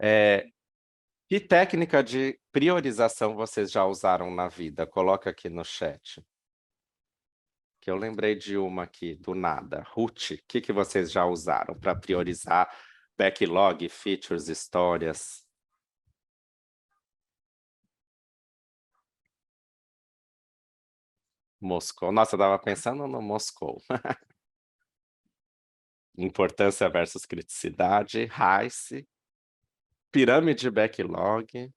É, que técnica de priorização vocês já usaram na vida? Coloca aqui no chat. Que eu lembrei de uma aqui, do nada. Ruth, o que vocês já usaram para priorizar backlog, features, histórias? Moscou. Nossa, eu estava pensando no Moscou. Importância versus criticidade. RICE. Pirâmide backlog.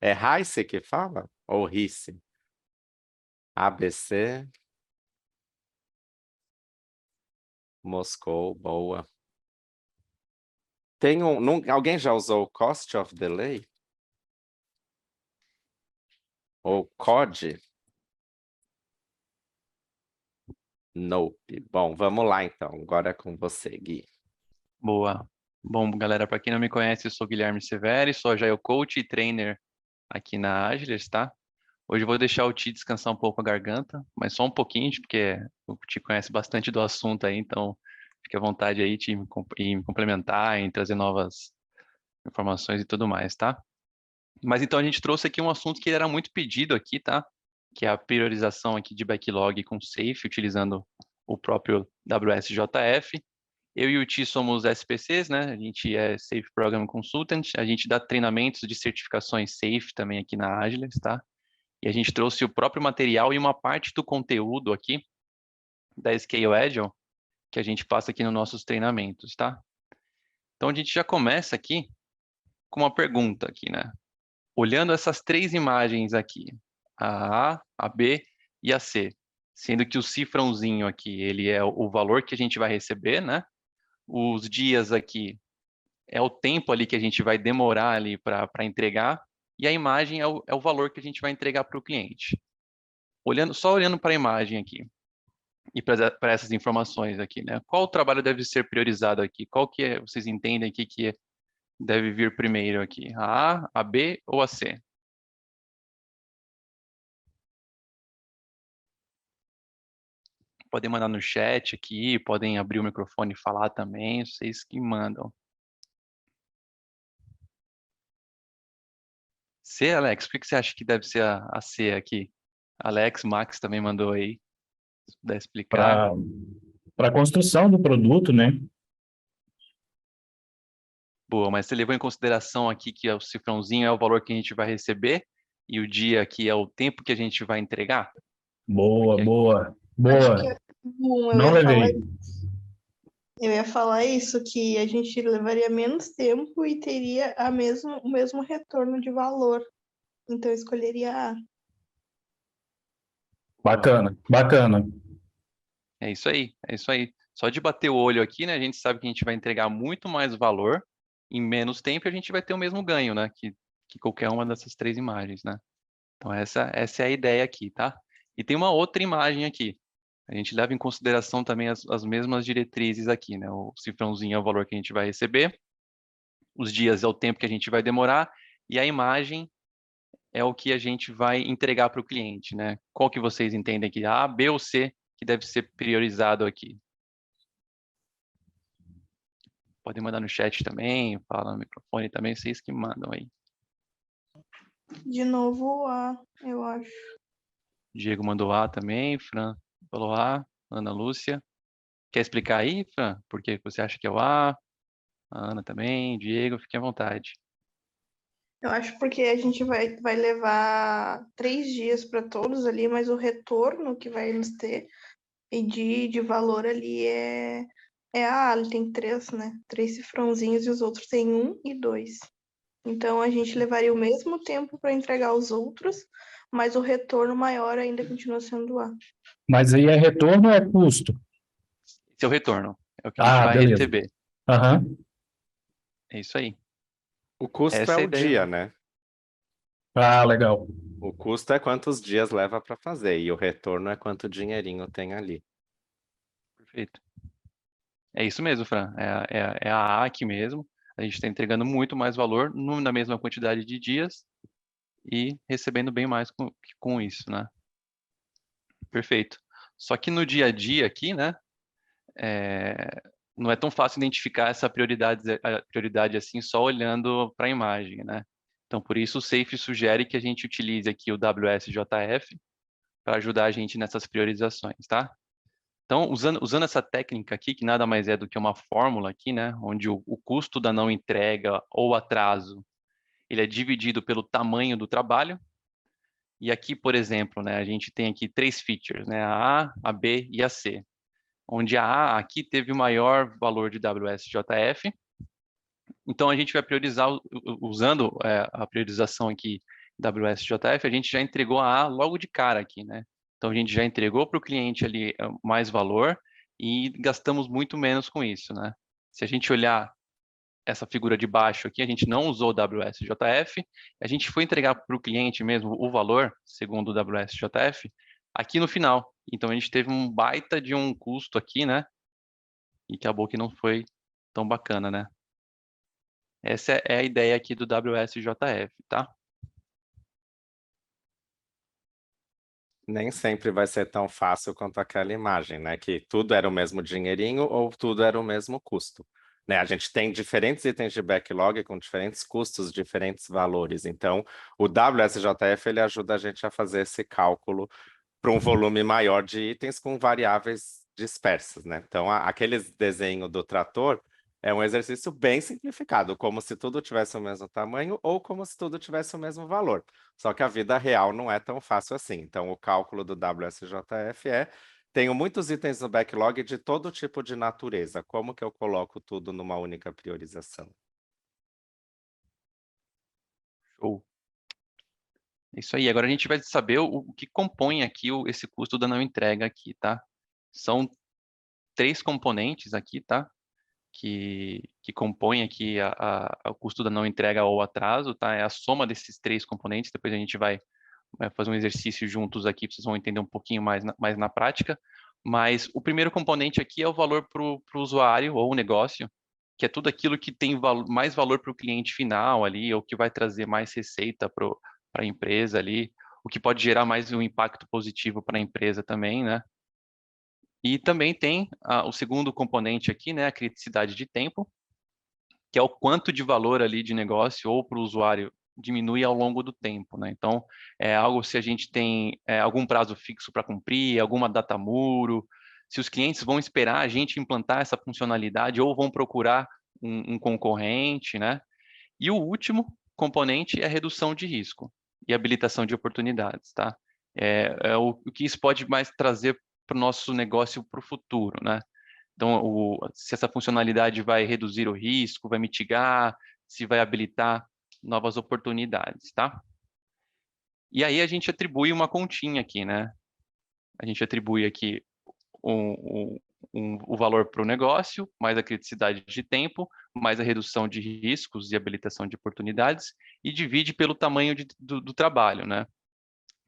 É RICE que fala? Ou RICE? ABC. Moscou, boa. Tem alguém já usou o Cost of Delay? Ou COD? Nope. Bom, vamos lá então. Agora é com você, Gui. Boa. Bom, galera, para quem não me conhece, eu sou Guilherme Severi, sou Agile Coach e Trainer aqui na Agilis, tá? Hoje eu vou deixar o Ti descansar um pouco a garganta, mas só um pouquinho, porque o Ti conhece bastante do assunto aí, então fique à vontade aí, Ti, em me complementar, em trazer novas informações e tudo mais, tá? Mas então a gente trouxe aqui um assunto que era muito pedido aqui, tá? Que é a priorização aqui de backlog com Safe, utilizando o próprio WSJF. Eu e o Ti somos SPCs, né? A gente é Safe Program Consultant, a gente dá treinamentos de certificações Safe também aqui na Agilis, tá? E a gente trouxe o próprio material e uma parte do conteúdo aqui da Scale Agile que a gente passa aqui nos nossos treinamentos, tá? Então a gente já começa aqui com uma pergunta aqui, né? Olhando essas três imagens aqui, a A, a B e a C, sendo que o cifrãozinho aqui, ele é o valor que a gente vai receber, né? Os dias aqui é o tempo ali que a gente vai demorar ali para entregar, e a imagem é o valor que a gente vai entregar para o cliente. Só olhando para a imagem aqui e para essas informações aqui, né? Qual o trabalho deve ser priorizado aqui? Qual que é, vocês entendem aqui que deve vir primeiro aqui? A, a B ou a C? Podem mandar no chat aqui, podem abrir o microfone e falar também, vocês que mandam. C, Alex, por que você acha que deve ser a C aqui? Alex, Max também mandou aí, se puder explicar. Para a construção do produto, né? Boa, mas você levou em consideração aqui que o cifrãozinho é o valor que a gente vai receber e o dia aqui é o tempo que a gente vai entregar? Boa, Porque boa, Acho que boa. é bom, Não levei. eu ia falar isso, que a gente levaria menos tempo e teria o mesmo retorno de valor. Então eu escolheria A. Bacana, bacana. é isso aí, é isso aí. Só de bater o olho aqui, né, a gente sabe que a gente vai entregar muito mais valor em menos tempo e a gente vai ter o mesmo ganho, né, que qualquer uma dessas três imagens, né? Então essa é a ideia aqui, tá? E tem uma outra imagem aqui. A gente leva em consideração também as mesmas diretrizes aqui, né? O cifrãozinho é o valor que a gente vai receber, os dias é o tempo que a gente vai demorar e a imagem é o que a gente vai entregar para o cliente, né? Qual que vocês entendem aqui? A, B ou C que deve ser priorizado aqui? Podem mandar no chat também, falar no microfone também, vocês que mandam aí. De novo A, eu acho. Diego mandou A também, Fran falou A, Ana Lúcia. Quer explicar aí, Fran? Por que você acha que é o A? A Ana também, Diego, fiquem à vontade. Eu acho porque a gente vai levar 3 dias para todos ali, mas o retorno que vai nos ter e de valor ali é a A. Ele tem 3, né? 3 cifrãozinhos e os outros têm 1 e 2. Então a gente levaria o mesmo tempo para entregar os outros, mas o retorno maior ainda continua sendo A. Mas aí é retorno ou é custo? Esse é o retorno, é o que a gente Ah, vai beleza. receber. Aham. É isso aí. O custo é Essa é a o ideia. dia, né? Ah, legal. O custo é quantos dias leva para fazer e o retorno é quanto dinheirinho tem ali. Perfeito. É isso mesmo, Fran. É a A aqui mesmo. A gente está entregando muito mais valor na mesma quantidade de dias e recebendo bem mais com isso, né? Perfeito. Só que no dia a dia aqui, né? não é tão fácil identificar essa prioridade assim só olhando para a imagem, né? Então, por isso o SAFe sugere que a gente utilize aqui o WSJF para ajudar a gente nessas priorizações, tá? Então, usando essa técnica aqui, que nada mais é do que uma fórmula aqui, né? Onde o custo da não entrega ou atraso, ele é dividido pelo tamanho do trabalho. E aqui, por exemplo, né, a gente tem aqui 3 features, né? A, a B e a C. Onde a A aqui teve o maior valor de WSJF. Então, a gente vai priorizar, usando a priorização aqui WSJF, a gente já entregou a A logo de cara aqui, né? Então, a gente já entregou para o cliente ali mais valor e gastamos muito menos com isso, né? Se a gente olhar essa figura de baixo aqui, a gente não usou o WSJF, a gente foi entregar para o cliente mesmo o valor, segundo o WSJF, aqui no final. Então, a gente teve um baita de um custo aqui, né? E acabou que não foi tão bacana, né? Essa é a ideia aqui do WSJF, tá? Nem sempre vai ser tão fácil quanto aquela imagem, né? Que tudo era o mesmo dinheirinho ou tudo era o mesmo custo. Né? A gente tem diferentes itens de backlog com diferentes custos, diferentes valores. Então, o WSJF ele ajuda a gente a fazer esse cálculo para um volume maior de itens com variáveis dispersas, né? Então, aquele desenho do trator é um exercício bem simplificado, como se tudo tivesse o mesmo tamanho ou como se tudo tivesse o mesmo valor. Só que a vida real não é tão fácil assim. Então, o cálculo do WSJF tenho muitos itens no backlog de todo tipo de natureza. Como que eu coloco tudo numa única priorização? Show. Isso aí. Agora a gente vai saber o que compõe aqui esse custo da não entrega aqui, tá? São 3 componentes aqui, tá? Que compõem aqui o custo da não entrega ou atraso, tá? É a soma desses 3 componentes. Depois a gente vai fazer um exercício juntos aqui, vocês vão entender um pouquinho mais na prática. Mas o primeiro componente aqui é o valor para o usuário ou o negócio, que é tudo aquilo que tem mais valor para o cliente final ali, ou que vai trazer mais receita para a empresa ali, o que pode gerar mais um impacto positivo para a empresa também, né? E também tem o segundo componente aqui, né, a criticidade de tempo, que é o quanto de valor ali de negócio ou para o usuário diminui ao longo do tempo, né? Então, é algo se a gente tem algum prazo fixo para cumprir, alguma data muro, se os clientes vão esperar a gente implantar essa funcionalidade ou vão procurar um concorrente, né? E o último componente é a redução de risco e habilitação de oportunidades, tá? É o que isso pode mais trazer para o nosso negócio para o futuro, né? Então, se essa funcionalidade vai reduzir o risco, vai mitigar, se vai habilitar novas oportunidades, tá? E aí a gente atribui uma continha aqui, né? A gente atribui aqui o valor para o negócio, mais a criticidade de tempo, mais a redução de riscos e habilitação de oportunidades, e divide pelo tamanho do trabalho, né?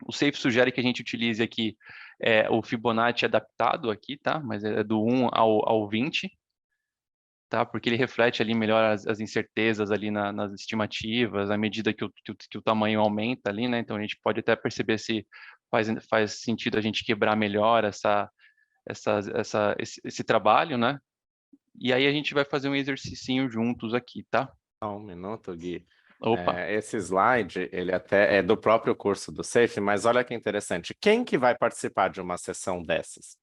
O SAFe sugere que a gente utilize aqui o Fibonacci adaptado aqui, tá? Mas é do 1 ao 20, tá? Porque ele reflete ali melhor as incertezas ali nas estimativas, à medida que o tamanho aumenta ali, né? Então a gente pode até perceber se faz sentido a gente quebrar melhor esse trabalho, né? E aí a gente vai fazer um exercicinho juntos aqui, tá? Só um minuto, Gui. Opa, Esse slide, ele até é do próprio curso do SAFe, mas olha que interessante. Quem que vai participar de uma sessão dessas?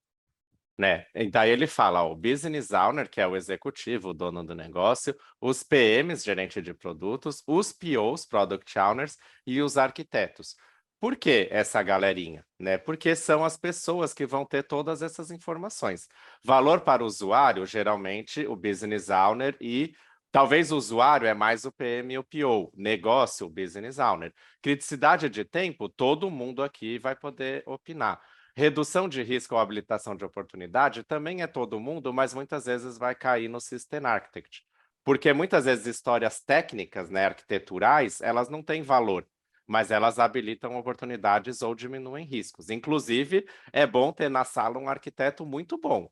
Né? E daí ele fala, ó, o business owner, que é o executivo, o dono do negócio, os PMs, gerente de produtos, os POs, product owners, e os arquitetos. Por que essa galerinha? Né? Porque são as pessoas que vão ter todas essas informações. Valor para o usuário, geralmente o business owner e talvez o usuário é mais o PM e o PO. Negócio, o business owner. Criticidade de tempo, todo mundo aqui vai poder opinar. Redução de risco ou habilitação de oportunidade também é todo mundo, mas muitas vezes vai cair no System Architect. Porque muitas vezes histórias técnicas, né, arquiteturais, elas não têm valor, mas elas habilitam oportunidades ou diminuem riscos. Inclusive, é bom ter na sala um arquiteto muito bom,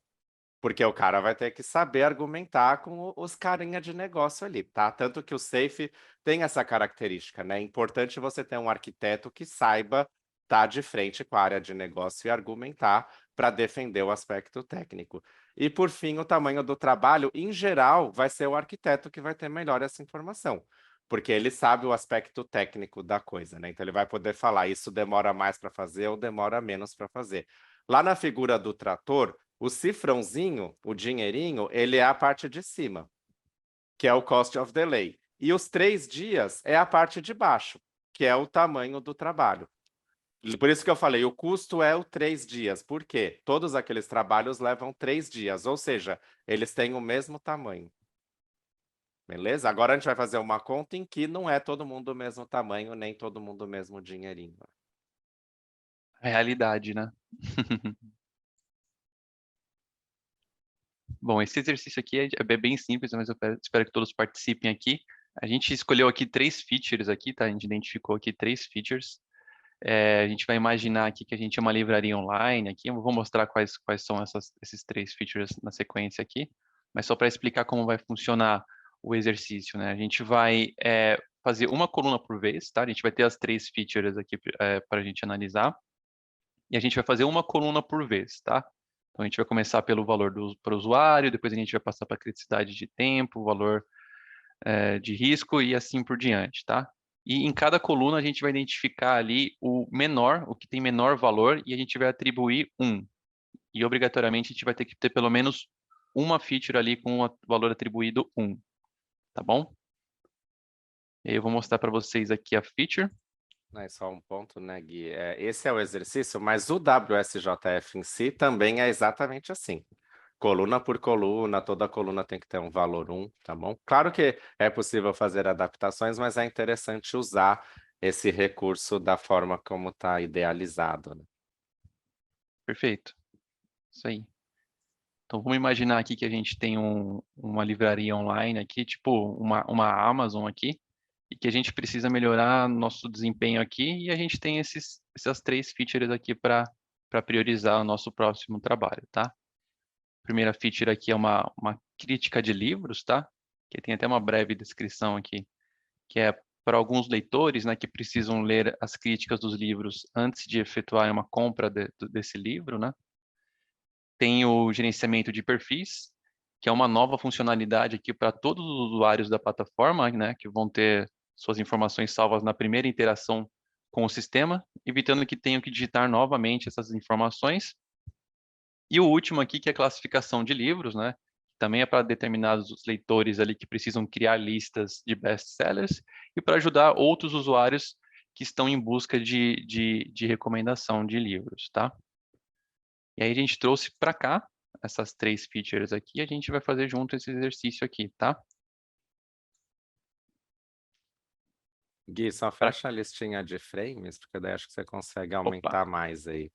porque o cara vai ter que saber argumentar com os carinha de negócio ali, tá? Tanto que o SAFe tem essa característica, né? É importante você ter um arquiteto que saiba estar de frente com a área de negócio e argumentar para defender o aspecto técnico. E, por fim, o tamanho do trabalho, em geral, vai ser o arquiteto que vai ter melhor essa informação, porque ele sabe o aspecto técnico da coisa, né? Então, ele vai poder falar, isso demora mais para fazer ou demora menos para fazer. Lá na figura do trator, o cifrãozinho, o dinheirinho, ele é a parte de cima, que é o cost of delay. E os 3 dias é a parte de baixo, que é o tamanho do trabalho. Por isso que eu falei, o custo é o 3 dias. Por quê? Todos aqueles trabalhos levam 3 dias, ou seja, eles têm o mesmo tamanho. Beleza? Agora a gente vai fazer uma conta em que não é todo mundo do mesmo tamanho, nem todo mundo do mesmo dinheirinho. Realidade, né? Bom, esse exercício aqui é bem simples, mas eu espero que todos participem aqui. A gente escolheu aqui 3 features aqui, tá? A gente identificou aqui 3 features. A gente vai imaginar aqui que a gente é uma livraria online aqui. Eu vou mostrar quais são esses 3 features na sequência aqui. Mas só para explicar como vai funcionar o exercício, né? A gente vai fazer uma coluna por vez, tá? A gente vai ter as 3 features aqui para a gente analisar. E a gente vai fazer uma coluna por vez, tá? Então, a gente vai começar pelo valor para o usuário, depois a gente vai passar para a criticidade de tempo, valor de risco e assim por diante, tá? E em cada coluna a gente vai identificar ali o menor, o que tem menor valor, e a gente vai atribuir 1. E obrigatoriamente a gente vai ter que ter pelo menos uma feature ali com o valor atribuído 1, tá bom? E aí eu vou mostrar para vocês aqui a feature. É só um ponto, né, Gui? Esse é o exercício, mas o WSJF em si também é exatamente assim. Coluna por coluna, toda coluna tem que ter um valor 1, tá bom? Claro que é possível fazer adaptações, mas é interessante usar esse recurso da forma como está idealizado, né? Perfeito. Isso aí. Então, vamos imaginar aqui que a gente tem uma livraria online aqui, tipo uma Amazon aqui, e que a gente precisa melhorar nosso desempenho aqui, e a gente tem essas 3 features aqui para priorizar o nosso próximo trabalho, tá? A primeira feature aqui é uma crítica de livros, tá? Que tem até uma breve descrição aqui, que é para alguns leitores, né, que precisam ler as críticas dos livros antes de efetuarem uma compra desse livro, né? Tem o gerenciamento de perfis, que é uma nova funcionalidade aqui para todos os usuários da plataforma, né, que vão ter suas informações salvas na primeira interação com o sistema, evitando que tenham que digitar novamente essas informações. E o último aqui, que é a classificação de livros, né, também é para determinados leitores ali que precisam criar listas de best-sellers e para ajudar outros usuários que estão em busca de recomendação de livros, tá? E aí a gente trouxe para cá essas 3 features aqui, a gente vai fazer junto esse exercício aqui, tá? Gui, só Pra... fecha a listinha de frames, porque daí acho que você consegue Opa, aumentar mais aí.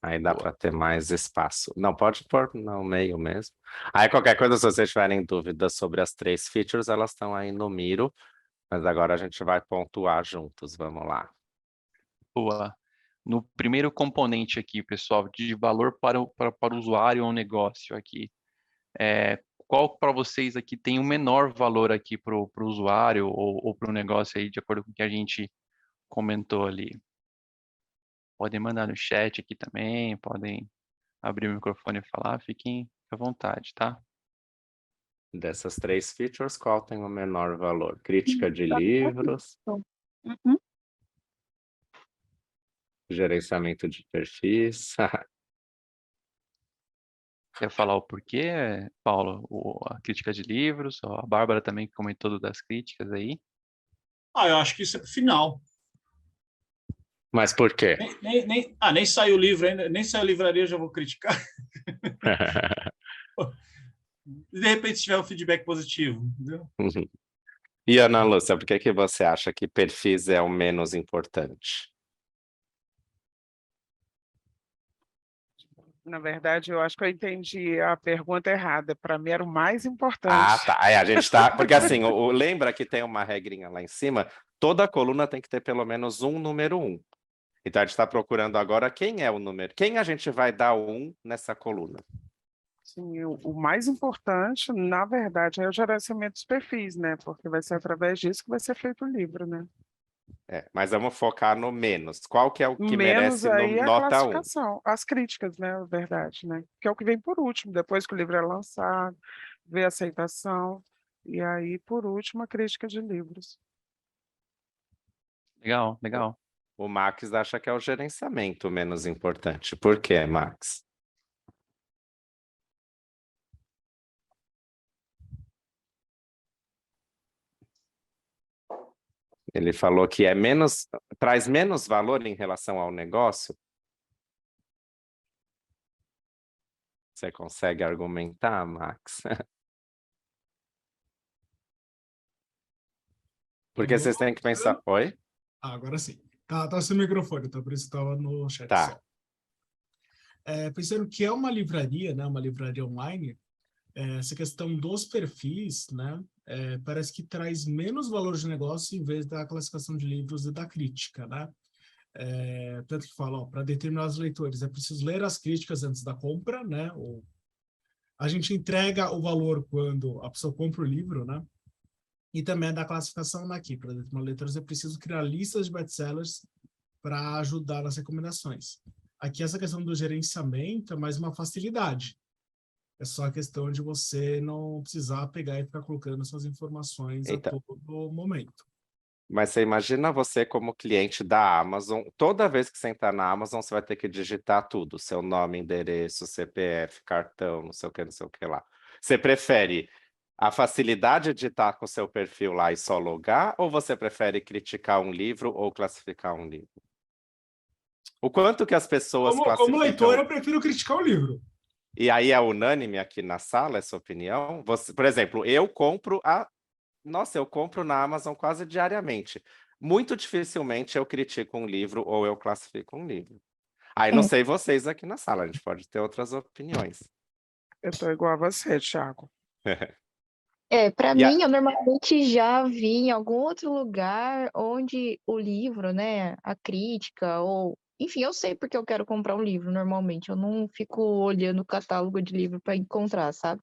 Aí dá boa. para ter mais espaço. Não, pode pôr no meio mesmo. Aí qualquer coisa, se vocês tiverem dúvidas sobre as 3 features, elas estão aí no Miro, mas agora a gente vai pontuar juntos. Vamos lá. Boa. No primeiro componente aqui, pessoal, de valor para o usuário ou negócio aqui, qual para vocês aqui tem o menor valor aqui para o usuário ou para o negócio aí, de acordo com o que a gente comentou ali? Podem mandar no chat aqui também, podem abrir o microfone e falar, fiquem à vontade, tá? Dessas 3 features, qual tem o menor valor? Crítica de livros, Uhum. gerenciamento de perfis. Quer falar o porquê, Paulo? A crítica de livros, a Bárbara também comentou das críticas aí. Eu acho que isso é pro final. Mas por quê? Nem saiu o livro ainda, nem saiu a livraria, eu já vou criticar. De repente, se tiver um feedback positivo, entendeu? E Ana Lúcia, por que você acha que perfis é o menos importante? Na verdade, eu acho que eu entendi a pergunta errada. Para mim era o mais importante. Tá. Aí a gente tá. Porque assim, lembra que tem uma regrinha lá em cima? Toda coluna tem que ter pelo menos um número 1. Então a gente está procurando agora quem é o número. Quem a gente vai dar o 1 nessa coluna? Sim, o mais importante, na verdade, é o gerenciamento dos perfis, né? Porque vai ser através disso que vai ser feito o livro, né? Mas vamos focar no menos. Qual que é o O que menos merece aí é a nota 1? classificação, as críticas, né, na verdade, né? Que é o que vem por último, depois que o livro é lançado, vê a aceitação, e aí, por último, a crítica de livros. Legal, legal. O Max acha que é o gerenciamento menos importante. Por quê, Max? Ele falou que traz menos valor em relação ao negócio. Você consegue argumentar, Max? Porque Alô? vocês têm que pensar. Oi? Agora sim. Tá sem microfone, então por isso estava no chat Tá. só. Pensando que é uma livraria, né, uma livraria online, essa questão dos perfis, né, parece que traz menos valor de negócio em vez da classificação de livros e da crítica, né? Tanto que fala, para determinados leitores é preciso ler as críticas antes da compra, né? A gente entrega o valor quando a pessoa compra o livro, né? E também da classificação aqui, para determinados leitores é preciso criar listas de best-sellers para ajudar nas recomendações. Aqui essa questão do gerenciamento é mais uma facilidade. É só a questão de você não precisar pegar e ficar colocando suas informações a todo momento. Mas você imagina você como cliente da Amazon, toda vez que você entrar na Amazon, você vai ter que digitar tudo, seu nome, endereço, CPF, cartão, não sei o que lá. Você prefere a facilidade de estar com o seu perfil lá e só logar, ou você prefere criticar um livro ou classificar um livro? O quanto que as pessoas Como leitor, classificam... eu prefiro criticar o livro. E aí é unânime aqui na sala essa opinião? Você, por exemplo, eu compro na Amazon quase diariamente. Muito dificilmente eu critico um livro ou eu classifico um livro. Aí não sei vocês aqui na sala, a gente pode ter outras opiniões. Eu estou igual a você, Thiago. Para E a- mim, eu normalmente já vi em algum outro lugar onde o livro, né, a crítica, ou enfim, eu sei porque eu quero comprar um livro normalmente. Eu não fico olhando o catálogo de livro para encontrar, sabe?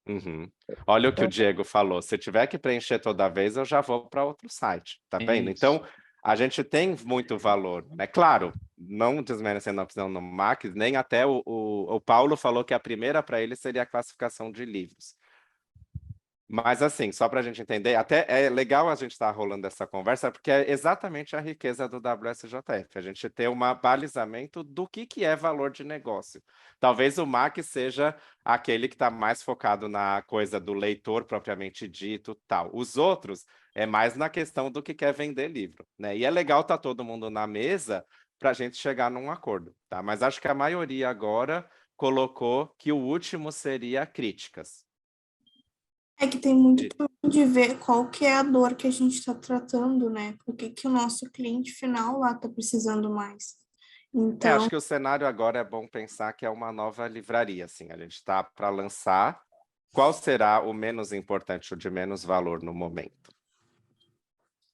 Uhum. Olha o que o Então, Diego falou. Se tiver que preencher toda vez, eu já vou para outro site. Tá vendo? Isso. Então, a gente tem muito valor, né? Claro, não desmerecendo a opção no Max, nem até o Paulo falou que a primeira para ele seria a classificação de livros. Mas assim, só para a gente entender, até é legal a gente estar rolando essa conversa, porque é exatamente a riqueza do WSJF, a gente ter um balizamento do que é valor de negócio. Talvez o MAC seja aquele que está mais focado na coisa do leitor propriamente dito, tal. Os outros é mais na questão do que quer vender livro, né? E é legal estar todo mundo na mesa para a gente chegar num acordo, tá? Mas acho que a maioria agora colocou que o último seria críticas. É que tem muito de ver qual que é a dor que a gente está tratando, né? O que o nosso cliente final lá está precisando mais. Então, Acho que o cenário agora é bom pensar que é uma nova livraria, assim, a gente está para lançar. Qual será o menos importante, o de menos valor no momento?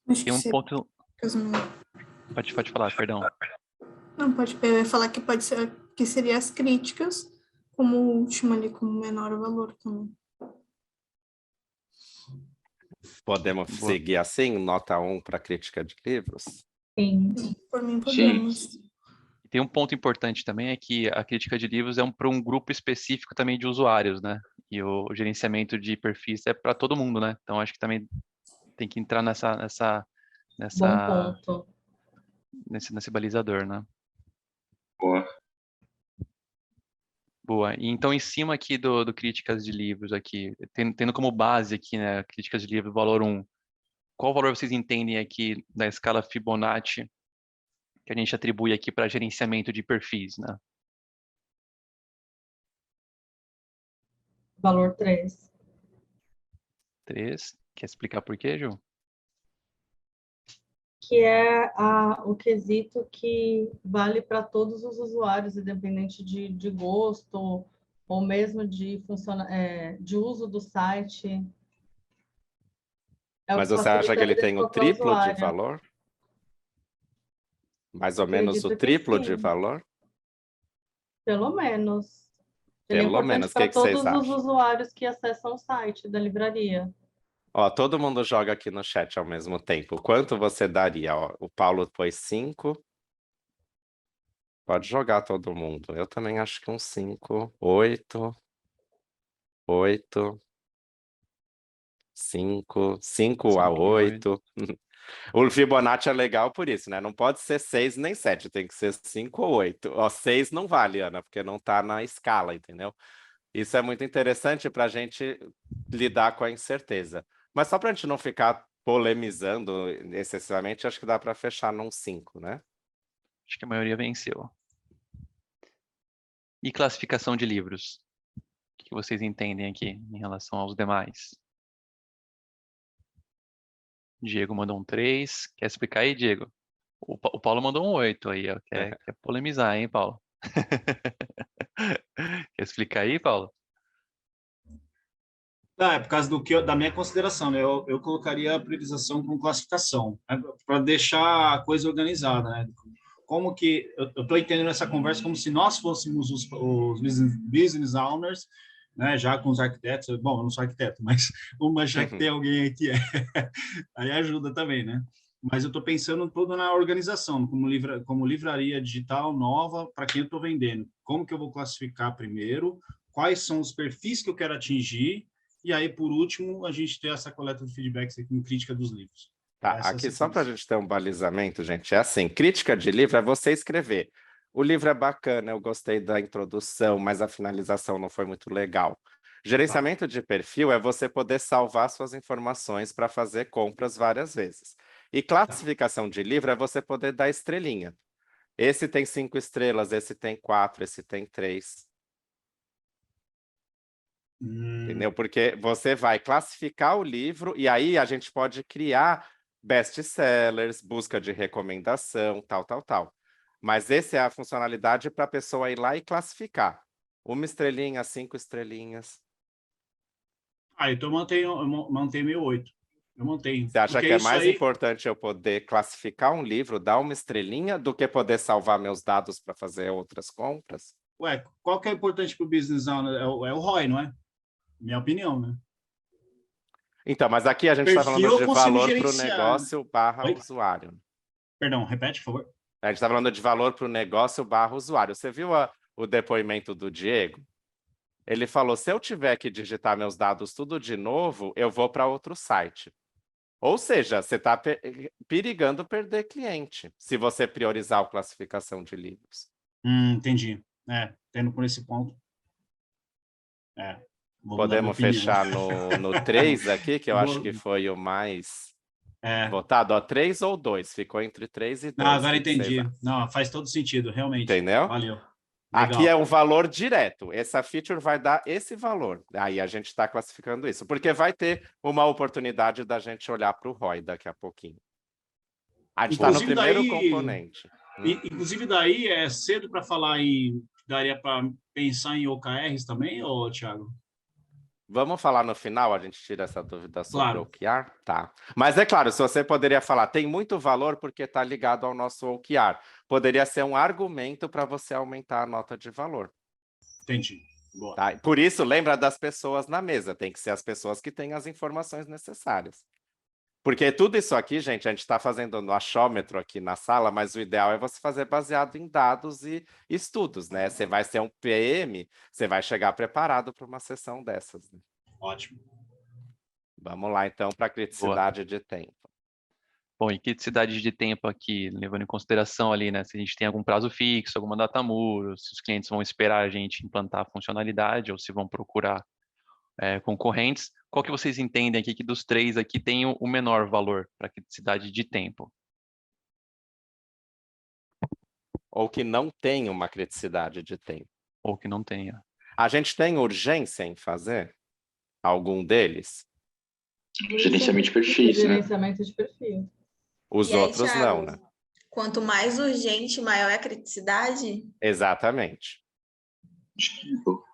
acho Tem que um seria... ponto... Pode falar, perdão. Não, eu ia falar que pode ser que seria as críticas como última ali, como menor valor também. Podemos Boa. seguir assim, nota 1 para crítica de livros? sim. Por mim, podemos. Tem um ponto importante também, é que a crítica de livros é para um grupo específico também de usuários, né? E o gerenciamento de perfis é para todo mundo, né? Então acho que também tem que entrar Bom ponto. nesse balizador, né? Boa. Boa. E então, em cima aqui do críticas de livros aqui, tendo como base aqui, né, críticas de livro, valor 1, qual valor vocês entendem aqui da escala Fibonacci que a gente atribui aqui para gerenciamento de perfis, né? Valor 3. 3. Quer explicar por quê, Ju? Que é o quesito que vale para todos os usuários, independente de gosto ou mesmo de uso do site. Mas você acha que ele tem o triplo de valor? Mais ou menos o triplo de valor? Pelo menos. Ele é Pelo importante menos. O para que vocês todos os acham? usuários que acessam o site da livraria. Ó, todo mundo joga aqui no chat ao mesmo tempo. Quanto você daria? Ó, o Paulo pôs 5. Pode jogar todo mundo. Eu também acho que uns 5. 8. 8. 5. 5 a 5 e 8. 8. O Fibonacci é legal por isso, né? Não pode ser 6 nem 7, tem que ser 5 ou 8. Ó, 6 não vale, Ana, porque não tá na escala, entendeu? Isso é muito interessante para a gente lidar com a incerteza. Mas só para a gente não ficar polemizando excessivamente, acho que dá para fechar num 5, né? Acho que a maioria venceu. E classificação de livros? O que vocês entendem aqui em relação aos demais? Diego mandou um 3. Quer explicar aí, Diego? O Paulo mandou um 8 aí, ó. Quer polemizar, hein, Paulo? Quer explicar aí, Paulo? Não, é por causa da minha consideração, né? Eu colocaria a priorização com classificação, né? Para deixar a coisa organizada, né? Como que eu estou entendendo essa conversa como se nós fôssemos os business owners, né? Já com os arquitetos. Bom, eu não sou arquiteto, mas já que tem alguém aí que é, aí ajuda também, né? Mas eu estou pensando todo na organização, como livraria digital nova para quem eu estou vendendo. Como que eu vou classificar primeiro? Quais são os perfis que eu quero atingir? E aí, por último, a gente ter essa coleta de feedbacks aqui com crítica dos livros. Tá, Essa aqui é a só para a sequência. gente ter um balizamento, gente, é assim, crítica de livro é você escrever. O livro é bacana, eu gostei da introdução, mas a finalização não foi muito legal. Gerenciamento de perfil é você poder salvar suas informações para fazer compras várias vezes. E classificação de livro é você poder dar estrelinha. Esse tem 5 estrelas, esse tem 4, esse tem 3. Entendeu? Porque você vai classificar o livro e aí a gente pode criar best-sellers, busca de recomendação, tal. Mas essa é a funcionalidade para a pessoa ir lá e classificar. 1 estrelinha, 5 estrelinhas. Então eu mantenho meu 8. Eu mantenho. Você acha Porque que é isso mais aí, importante eu poder classificar um livro, dar 1 estrelinha, do que poder salvar meus dados para fazer outras compras? qual que é importante para o business owner? É o ROI, não é? Minha opinião, né? Então, mas aqui a gente está falando Perfil eu de consigo valor para o gerenciar, né? negócio / Oi? usuário. Perdão, repete, por favor. A gente está falando de valor para o negócio / usuário. Você viu o depoimento do Diego? Ele falou, se eu tiver que digitar meus dados tudo de novo, eu vou para outro site. Ou seja, você está perigando perder cliente, se você priorizar a classificação de livros. Entendi. Tendo por esse ponto. Vou mudar minha Podemos opinião. fechar no 3 aqui, que eu acho que foi o mais votado. Ó, 3 ou 2? Ficou entre 3 e 2. Agora O que vocês entendi. acham? Não, faz todo sentido, realmente. Entendeu? Valeu. Aqui Legal. é um valor direto. Essa feature vai dar esse valor. Aí a gente está classificando isso. Porque vai ter uma oportunidade da gente olhar para o ROI daqui a pouquinho. A gente está no Inclusive, primeiro daí, componente. Inclusive, daí é cedo para falar em... Daria para pensar em OKRs também, ô, Thiago? Vamos falar no final, a gente tira essa dúvida sobre Claro. OKR? Tá. Mas é claro, se você poderia falar, tem muito valor porque está ligado ao nosso OKR. Poderia ser um argumento para você aumentar a nota de valor. Entendi. Boa. Tá? Por isso, lembra das pessoas na mesa. Tem que ser as pessoas que têm as informações necessárias. Porque tudo isso aqui, gente, a gente está fazendo no achômetro aqui na sala, mas o ideal é você fazer baseado em dados e estudos, né? Você vai ser um PM, você vai chegar preparado para uma sessão dessas. Né? Ótimo. Vamos lá, então, para a criticidade de tempo. Bom, e criticidade de tempo aqui, levando em consideração ali, né? Se a gente tem algum prazo fixo, alguma data muro, se os clientes vão esperar a gente implantar a funcionalidade ou se vão procurar concorrentes. Qual que vocês entendem aqui que dos 3 aqui tem o menor valor para criticidade de tempo? Ou que não tem uma criticidade de tempo. Ou que não tenha. A gente tem urgência em fazer algum deles? Gerenciamento de perfis, né? Gerenciamento de perfil. Os E aí, outros Thiago, não, né? quanto mais urgente, maior é a criticidade? Exatamente. Tipo,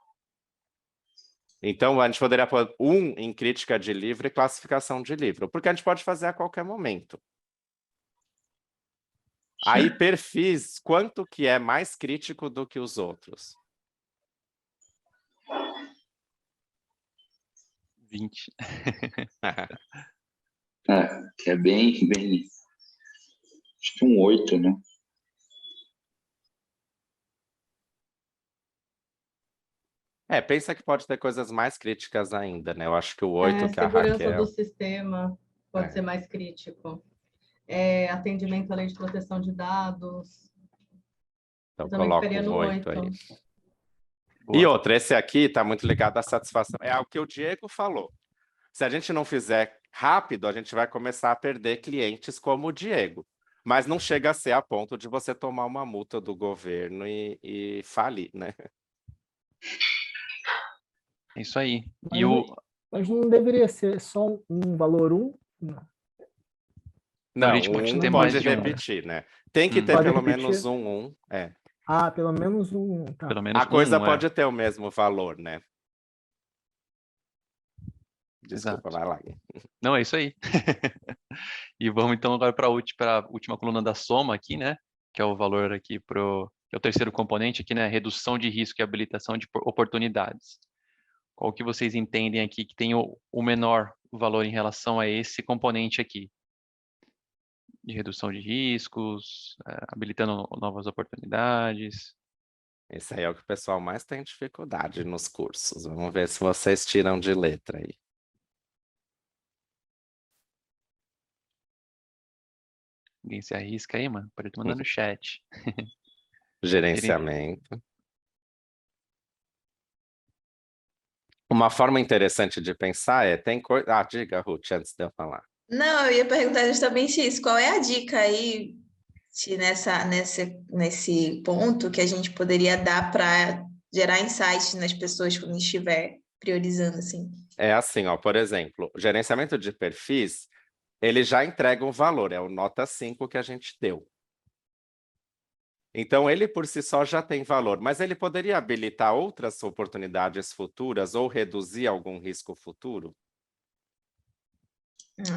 Então, a gente poderia pôr 1 em crítica de livro e classificação de livro, porque a gente pode fazer a qualquer momento. Aí, perfis, quanto que é mais crítico do que os outros? 20. Que é bem, acho que um 8, né? Pensa que pode ter coisas mais críticas ainda, né? Eu acho que o 8 que a Segurança do Raquel... sistema pode ser mais crítico. Atendimento à lei de proteção de dados. Então Eu também coloca ficaria um no 8 aí. 8. E Boa. outra, esse aqui está muito ligado à satisfação. É o que o Diego falou. Se a gente não fizer rápido, a gente vai começar a perder clientes como o Diego. Mas não chega a ser a ponto de você tomar uma multa do governo e falir, né? É isso aí. Mas não deveria ser só um valor 1? Não, Não, a gente pode ter pode mais de um. repetir, né? Tem que ter Pode pelo repetir? menos um. Pelo menos um. Tá. Pelo menos A coisa um, pode ter o mesmo valor, né? Desculpa, Exato. vai lá. Não, é isso aí. E vamos então agora para a última coluna da soma aqui, né? Que é o valor aqui que é o terceiro componente aqui, né? Redução de risco e habilitação de oportunidades. Qual que vocês entendem aqui que tem o menor valor em relação a esse componente aqui? De redução de riscos, habilitando novas oportunidades. Esse aí é o que o pessoal mais tem dificuldade nos cursos. Vamos ver se vocês tiram de letra aí. Ninguém se arrisca aí, mano? Pode mandar no chat. Gerenciamento. Uma forma interessante de pensar tem coisa... diga, Ruth, antes de eu falar. Não, eu ia perguntar justamente isso. Qual é a dica aí nesse ponto que a gente poderia dar para gerar insights nas pessoas quando estiver priorizando, assim? É assim, ó, por exemplo, gerenciamento de perfis, ele já entrega um valor, é o nota 5 que a gente deu. Então, ele por si só já tem valor, mas ele poderia habilitar outras oportunidades futuras ou reduzir algum risco futuro?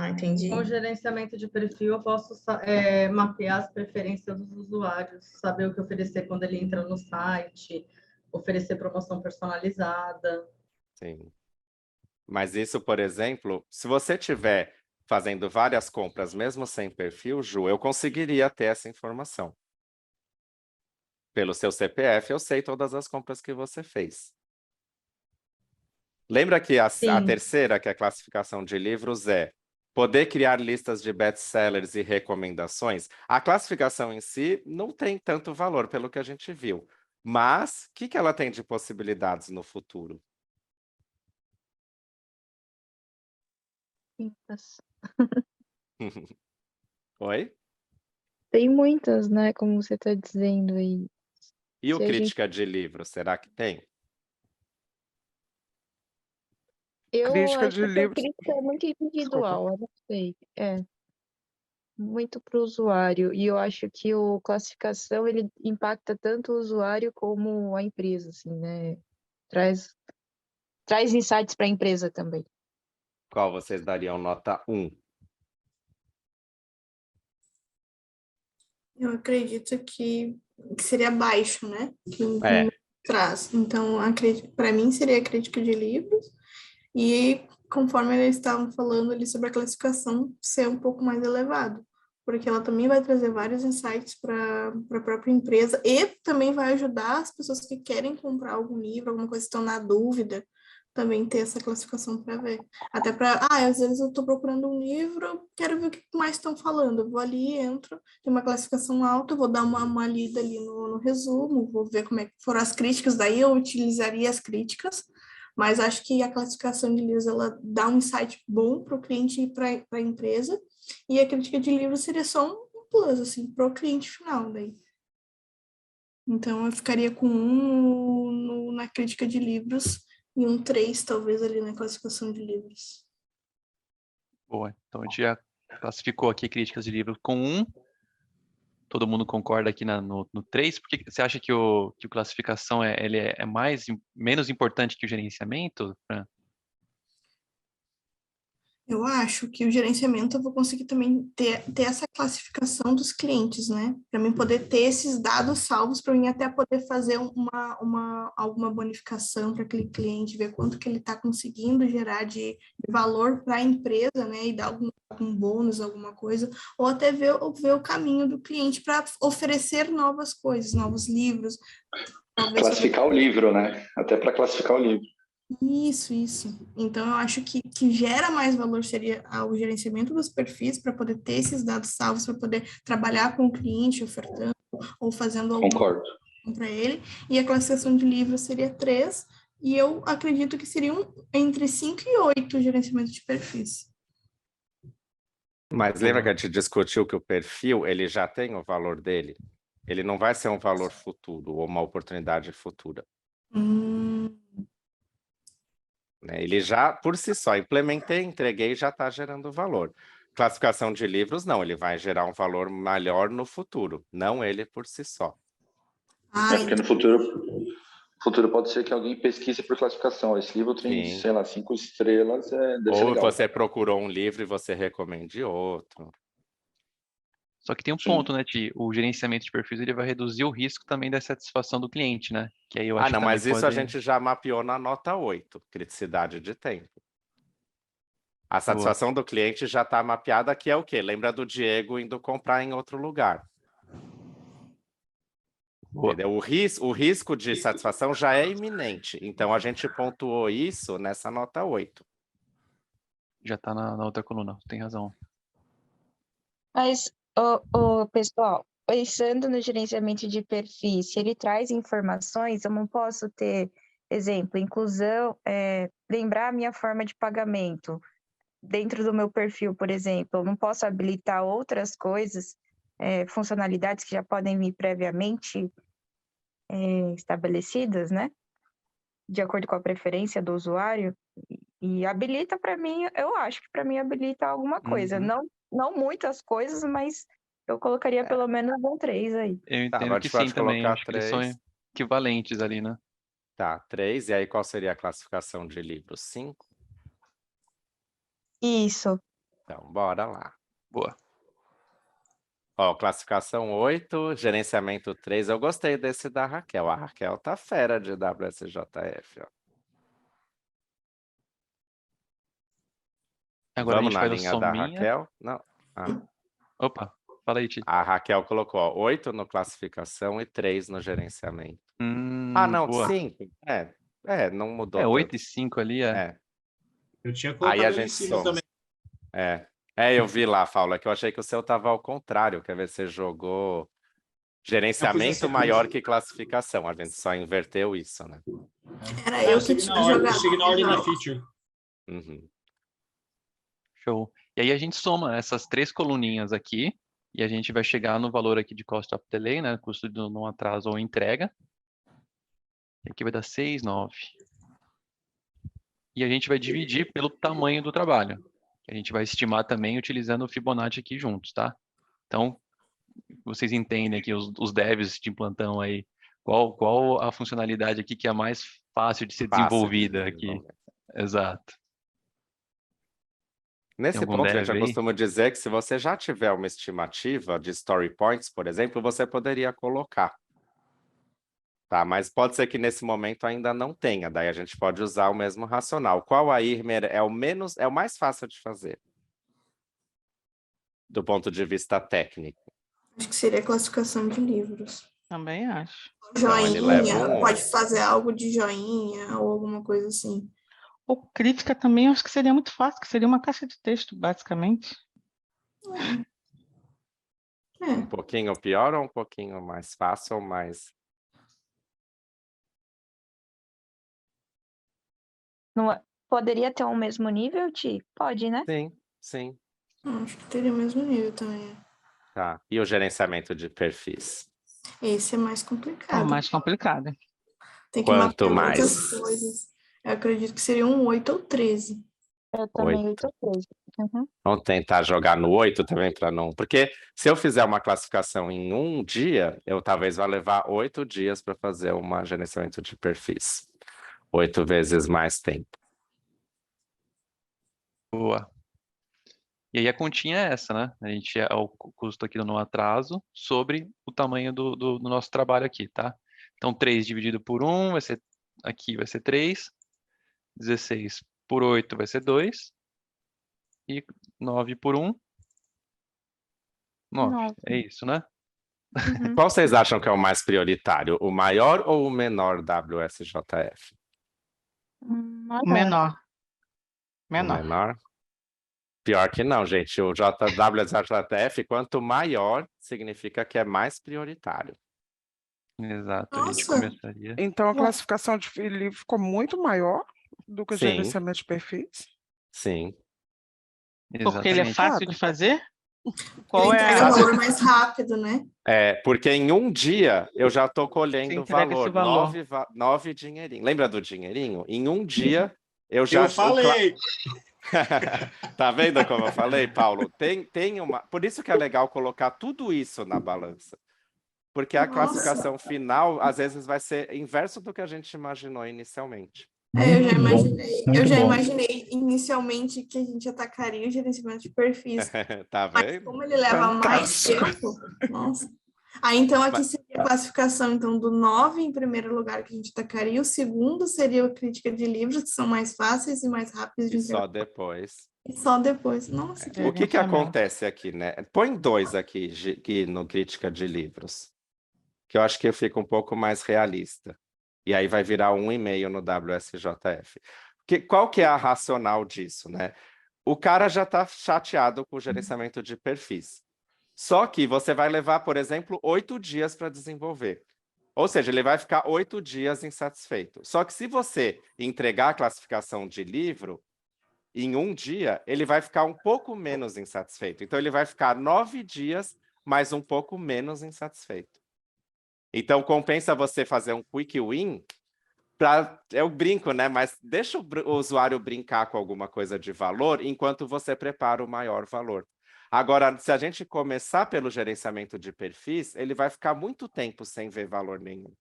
Entendi. Com o gerenciamento de perfil, eu posso mapear as preferências dos usuários, saber o que oferecer quando ele entra no site, oferecer promoção personalizada. Sim. Mas isso, por exemplo, se você tiver fazendo várias compras, mesmo sem perfil, Ju, eu conseguiria ter essa informação. Pelo seu CPF, eu sei todas as compras que você fez. Lembra que a terceira, que é a classificação de livros, é poder criar listas de best-sellers e recomendações? A classificação em si não tem tanto valor, pelo que a gente viu. Mas, o que ela tem de possibilidades no futuro? Muitas. Oi? Tem muitas, né? Como você está dizendo aí. E o Se a gente- crítica de livro, será que tem? Eu Crítica acho de que a livros. crítica é muito individual, eu não sei. Muito para o usuário. E eu acho que o classificação ele impacta tanto o usuário como a empresa, assim, né? Traz insights para a empresa também. Qual vocês dariam nota 1? Eu acredito que seria baixo, né? Que É. traz. Então, para mim, seria a crítica de livros. E conforme eles estavam falando ali sobre a classificação ser um pouco mais elevado, porque ela também vai trazer vários insights para a própria empresa e também vai ajudar as pessoas que querem comprar algum livro, alguma coisa que estão na dúvida, também ter essa classificação para ver. Até para, às vezes eu estou procurando um livro, quero ver o que mais estão falando. Eu vou ali, entro, tem uma classificação alta, vou dar uma lida ali no resumo, vou ver como é que foram as críticas, daí eu utilizaria as críticas, mas acho que a classificação de livros ela dá um insight bom para o cliente e para a empresa, e a crítica de livros seria só um plus, assim, para o cliente final daí. Então, eu ficaria com 1 na crítica de livros e um 3, talvez, ali na classificação de livros. Boa. Então, a gente já classificou aqui críticas de livro com 1. Todo mundo concorda aqui no 3. Por que você acha que o classificação ele é menos importante que o gerenciamento, Fran? Eu acho que o gerenciamento eu vou conseguir também ter essa classificação dos clientes, né? Para mim poder ter esses dados salvos, para mim até poder fazer alguma bonificação para aquele cliente, ver quanto que ele está conseguindo gerar de valor para a empresa, né? E dar algum bônus, alguma coisa, ou até ver o caminho do cliente para oferecer novas coisas, novos livros. Classificar o livro, né? Até para classificar o livro. Isso. Então, eu acho que gera mais valor seria o gerenciamento dos perfis para poder ter esses dados salvos, para poder trabalhar com o cliente, ofertando ou fazendo alguma Concordo. coisa para ele. E a classificação de livros seria 3, e eu acredito que seriam entre 5 e 8 o gerenciamento de perfis. Mas lembra que a gente discutiu que o perfil, ele já tem o valor dele? Ele não vai ser um valor futuro ou uma oportunidade futura. Né? Ele já, por si só, implementei, entreguei, já está gerando valor. Classificação de livros, não, ele vai gerar um valor maior no futuro, não ele por si só. Porque no futuro pode ser que alguém pesquise por classificação. Esse livro tem, Sim. sei lá, 5 estrelas, deve ser Ou legal. você procurou um livro e você recomende outro. Só que tem um ponto, né, Ti? O gerenciamento de perfis ele vai reduzir o risco também da satisfação do cliente, né? Que aí eu acho Não, que mas também isso a pode... gente já mapeou na nota 8, criticidade de tempo. A satisfação do cliente já está mapeada, que é o quê? Lembra do Diego indo comprar em outro lugar. Entendeu? O risco de satisfação já é iminente. Então, a gente pontuou isso nessa nota 8. Já está na outra coluna, tem razão. Mas, pessoal, pensando no gerenciamento de perfis, se ele traz informações, eu não posso ter, exemplo, inclusão, lembrar a minha forma de pagamento. Dentro do meu perfil, por exemplo, eu não posso habilitar outras coisas, funcionalidades que já podem vir previamente estabelecidas, né? De acordo com a preferência do usuário. E habilita para mim, eu acho que para mim habilita alguma coisa. Não muitas coisas, mas eu colocaria pelo menos um 3 aí. Eu entendo que sim também, acho que eles são equivalentes ali, né? Tá, 3. E aí qual seria a classificação de livros? 5? Isso. Então, bora lá. Boa. Ó, classificação 8, gerenciamento 3. Eu gostei desse da Raquel. A Raquel tá fera de WSJF, ó. Agora Vamos a gente na faz linha a da sominha. Raquel? Não. Opa, fala aí, Ti. A Raquel colocou, ó, 8 no classificação e 3 no gerenciamento. Não, boa. 5. Não mudou 8 tanto. e 5 ali, Eu tinha colocado Aí a ali em gente cima soma. também. Eu vi lá, Paula, que eu achei que o seu tava ao contrário, quer ver, você jogou gerenciamento maior que classificação. A gente só inverteu isso, né? Era eu que tinha jogado. Segui na ordem da feature. Uhum. Show. E aí a gente soma essas 3 coluninhas aqui e a gente vai chegar no valor aqui de cost of delay, né? Custo de não atraso ou entrega. E aqui vai dar 6, 9. E a gente vai dividir pelo tamanho do trabalho. A gente vai estimar também utilizando o Fibonacci aqui juntos, tá? Então, vocês entendem aqui, os devs de plantão aí, qual a funcionalidade aqui que é mais fácil de ser desenvolvida aqui. Exato. Nesse ponto, gente, eu costumo dizer que se você já tiver uma estimativa de story points, por exemplo, você poderia colocar. Tá, mas pode ser que nesse momento ainda não tenha, daí a gente pode usar o mesmo racional. Qual a IRMER é o mais fácil de fazer? Do ponto de vista técnico. Acho que seria a classificação de livros. Também acho. Joinha, pode fazer algo de joinha ou alguma coisa assim. Ou crítica também, acho que seria muito fácil, que seria uma caixa de texto, basicamente. Um pouquinho pior ou um pouquinho mais fácil ou mais... Não, poderia ter o mesmo nível, Ti? Pode, né? Sim. Acho que teria o mesmo nível também. Tá. E o gerenciamento de perfis? Esse é mais complicado. É mais complicado. Tem que Quanto mapear mais? muitas coisas. Eu acredito que seria um 8 ou 13. Eu também 8 ou 13. Uhum. Vamos tentar jogar no 8 também para não... Porque se eu fizer uma classificação em um dia, eu talvez vá levar 8 dias para fazer um gerenciamento de perfis. 8 vezes mais tempo. Boa. E aí a continha é essa, né? A gente é o custo aqui do não atraso sobre o tamanho do nosso trabalho aqui, tá? Então 3 dividido por 1 vai ser, aqui vai ser 3, 16 por 8 vai ser 2, e 9 por 1, 9. 9. É isso, né? Uhum. Qual vocês acham que é o mais prioritário? O maior ou o menor WSJF? O menor. O menor? Pior que não, gente. O WSJF, quanto maior, significa que é mais prioritário. Exato, a gente Nossa. começaria. Então, a classificação de livro ficou muito maior do que o Sim. gerenciamento de perfis. Sim. Porque ele é Exatamente. fácil de fazer? Ele Qual é entrega a... valor mais rápido, né? Porque em um dia eu já estou colhendo Você entrega valor, esse valor. 9 dinheirinho. Lembra do dinheirinho? Em um dia eu já... Eu falei. Tá vendo como eu falei, Paulo? Tem uma... Por isso que é legal colocar tudo isso na balança. Porque a Nossa. classificação final, às vezes, vai ser inverso do que a gente imaginou inicialmente. Eu já imaginei inicialmente que a gente atacaria o gerenciamento de perfis. Tá Mas vendo? como ele leva mais tempo, nossa. Aí, então, aqui seria a classificação então, do 9 em primeiro lugar que a gente atacaria. O segundo seria a crítica de livros, que são mais fáceis e mais rápidos de E entregar. só depois. E só depois. Nossa, que O que acontece aqui, né? Põe 2 aqui no crítica de livros, que eu acho que fica um pouco mais realista. E aí vai virar 1,5 no WSJF. Qual que é a racional disso, né? O cara já está chateado com o gerenciamento de perfis. Só que você vai levar, por exemplo, 8 dias para desenvolver. Ou seja, ele vai ficar 8 dias insatisfeito. Só que se você entregar a classificação de livro, em um dia, ele vai ficar um pouco menos insatisfeito. Então, ele vai ficar 9 dias, mas um pouco menos insatisfeito. Então, compensa você fazer um quick win. Eu brinco, né? Mas deixa o usuário brincar com alguma coisa de valor enquanto você prepara o maior valor. Agora, se a gente começar pelo gerenciamento de perfis, ele vai ficar muito tempo sem ver valor nenhum.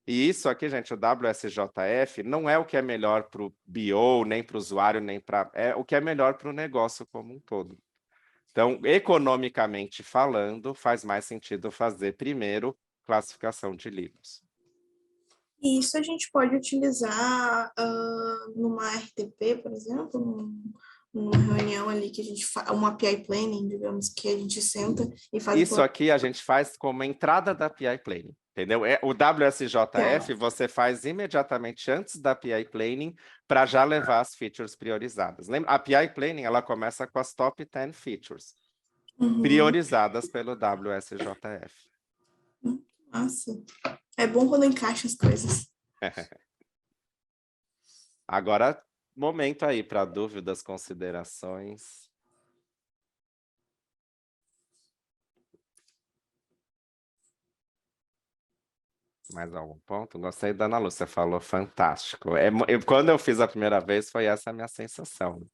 E isso aqui, gente, o WSJF não é o que é melhor para o BO, nem para o usuário, nem para... É o que é melhor para o negócio como um todo. Então, economicamente falando, faz mais sentido fazer primeiro classificação de livros. E isso a gente pode utilizar numa RTP, por exemplo, numa reunião ali que a gente faz, uma API Planning, digamos, que a gente senta e faz... Isso aqui a gente faz como entrada da API Planning, entendeu? O WSJF você faz imediatamente antes da API Planning para já levar as features priorizadas. Lembra? A API Planning ela começa com as top 10 features priorizadas pelo WSJF. Nossa, é bom quando encaixa as coisas. Agora, momento aí para dúvidas, considerações. Mais algum ponto? Gostei da Ana Lu, você falou fantástico. Quando eu fiz a primeira vez, foi essa a minha sensação.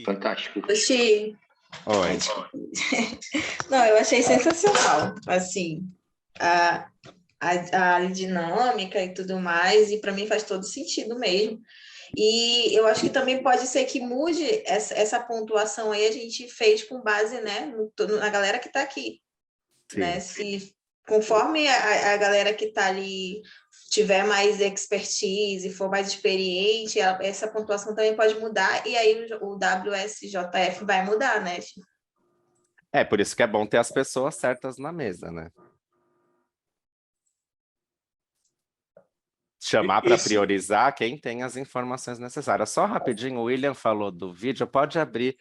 Fantástico. Oxi. Oi. Não, eu achei sensacional, assim, a dinâmica e tudo mais, e para mim faz todo sentido mesmo. E eu acho que também pode ser que mude essa pontuação aí, a gente fez com base, né, na galera que está aqui. Né? Se conforme a galera que está ali tiver mais expertise, for mais experiente, essa pontuação também pode mudar, e aí o WSJF vai mudar, né? Por isso que é bom ter as pessoas certas na mesa, né? Chamar para priorizar quem tem as informações necessárias. Só rapidinho, o William falou do vídeo, pode abrir.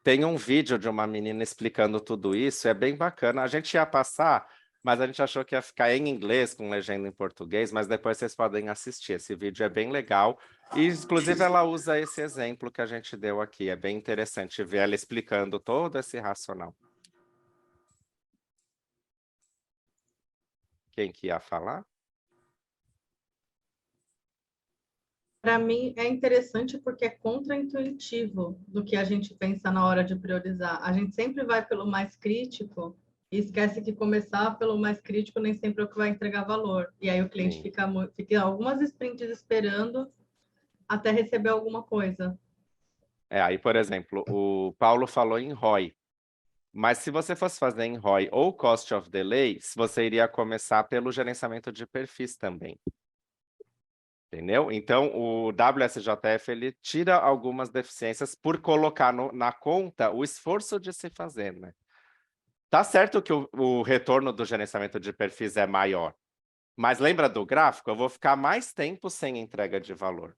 Tem um vídeo de uma menina explicando tudo isso, é bem bacana. A gente ia passar, mas a gente achou que ia ficar em inglês com legenda em português, mas depois vocês podem assistir. Esse vídeo é bem legal. E, inclusive, ela usa esse exemplo que a gente deu aqui. É bem interessante ver ela explicando todo esse racional. Quem que ia falar? Para mim, é interessante porque é contraintuitivo do que a gente pensa na hora de priorizar. A gente sempre vai pelo mais crítico e esquece que começar pelo mais crítico nem sempre é o que vai entregar valor. E aí o cliente fica algumas sprints esperando até receber alguma coisa. Aí, por exemplo, o Paulo falou em ROI. Mas se você fosse fazer em ROI ou Cost of Delay, você iria começar pelo gerenciamento de perfis também. Entendeu? Então, o WSJF, ele tira algumas deficiências por colocar na conta o esforço de se fazer, né? Tá certo que o retorno do gerenciamento de perfis é maior, mas lembra do gráfico? Eu vou ficar mais tempo sem entrega de valor.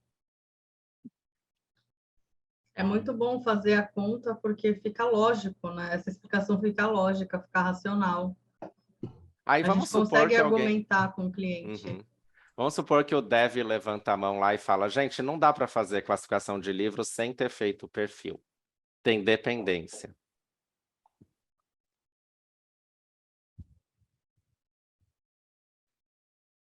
É muito bom fazer a conta porque fica lógico, né? Essa explicação fica lógica, fica racional. Aí A vamos gente supor consegue que alguém... argumentar com o cliente. Uhum. Vamos supor que o dev levanta a mão lá e fala, gente, não dá para fazer classificação de livros sem ter feito o perfil. Tem dependência.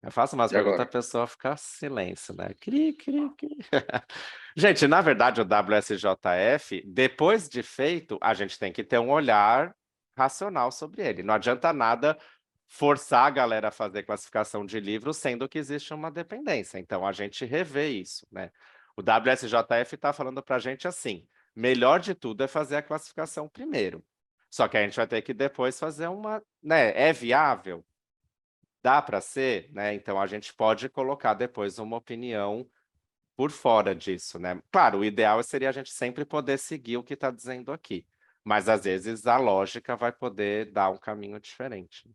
Eu faço umas E perguntas, a agora? pessoa fica silêncio, né? Cri, cri, cri. Gente, na verdade, o WSJF, depois de feito, a gente tem que ter um olhar racional sobre ele. Não adianta nada forçar a galera a fazer classificação de livros, sendo que existe uma dependência. Então, a gente revê isso, né? O WSJF está falando para a gente assim, melhor de tudo é fazer a classificação primeiro. Só que a gente vai ter que depois fazer uma... né? É viável? Dá para ser, né? Então a gente pode colocar depois uma opinião por fora disso, né? Claro, o ideal seria a gente sempre poder seguir o que está dizendo aqui, mas às vezes a lógica vai poder dar um caminho diferente.